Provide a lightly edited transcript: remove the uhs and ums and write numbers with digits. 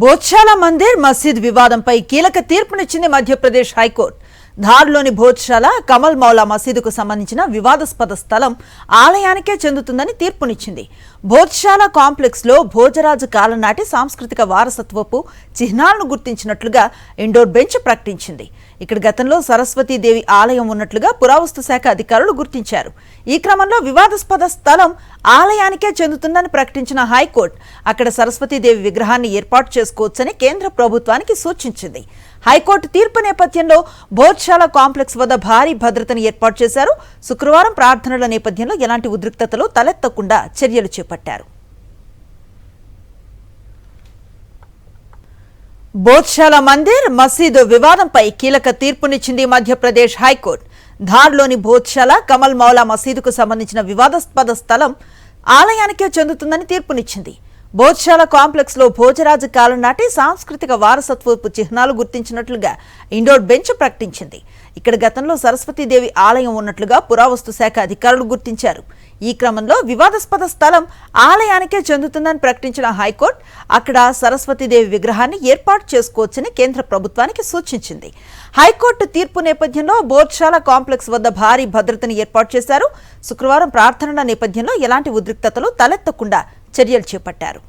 భోజ్శాల మందిర్ మసీద్ వివాదంపై కీలక తీర్పునిచ్చింది మధ్యప్రదేశ్ హైకోర్టు. ధార్లోని భోజ్శాల కమల్ మౌలా మసీదుకు సంబంధించిన వివాదాస్పద స్థలం ఆలయానికే చెందుతుందని తీర్పునిచ్చింది. భోజ్శాల కాంప్లెక్స్ లో భోజరాజు కాలం నాటి సాంస్కృతిక వారసత్వపు చిహ్నాలను గుర్తించినట్లుగా ఇండోర్ బెంచ్ ప్రకటించింది. ఇక్కడ గతంలో సరస్వతీదేవి ఆలయం ఉన్నట్లుగా పురావస్తు శాఖ అధికారులు గుర్తించారు. ఈ క్రమంలో వివాదాస్పద స్థలం ఆలయానికే చెందుతుందని ప్రకటించిన హైకోర్టు అక్కడ సరస్వతీదేవి విగ్రహాన్ని ఏర్పాటు చేసుకోవచ్చని కేంద్ర ప్రభుత్వానికి సూచించింది. హైకోర్టు తీర్పు నేపథ్యంలో భోజ్శాల కాంప్లెక్స్ వద్ద భారీ భద్రతను ఏర్పాటు చేశారు. శుక్రవారం ప్రార్థనల నేపథ్యంలో ఎలాంటి ఉద్రిక్తతలు తలెత్తకుండా చర్యలు చేపట్టారు. భోజ్శాల మందిర్ మసీదు వివాదంపై కీలక తీర్పునిచ్చింది మధ్యప్రదేశ్ హైకోర్టు. ధార్లోని భోజ్శాల కమల్ మౌలా మసీదుకు సంబంధించిన వివాదాస్పద స్థలం ఆలయానికే చెందుతుందని తీర్పునిచ్చింది. భోజ్శాల కాంప్లెక్స్ లో భోజరాజు కాలం నాటి సాంస్కృతిక వారసత్వపు చిహ్నాలు గుర్తించినట్లుగా ఇండోర్ బెంచ్ ప్రకటించింది. ఇక్కడ గతంలో సరస్వతీదేవి ఆలయం ఉన్నట్లుగా పురావస్తు శాఖ అధికారులు గుర్తించారు. ఈ క్రమంలో వివాదాస్పద స్థలం ఆలయానికే చెందుతుందని ప్రకటించిన హైకోర్టు అక్కడ సరస్వతీదేవి విగ్రహాన్ని ఏర్పాటు చేసుకోవచ్చని కేంద్ర ప్రభుత్వానికి సూచించింది. హైకోర్టు తీర్పు నేపథ్యంలో భోజ్శాల కాంప్లెక్స్ వద్ద భారీ భద్రతను ఏర్పాటు చేశారు. శుక్రవారం ప్రార్థనల నేపథ్యంలో ఎలాంటి ఉద్రిక్తతలు తలెత్తకుండా చర్యలు చేపట్టారు.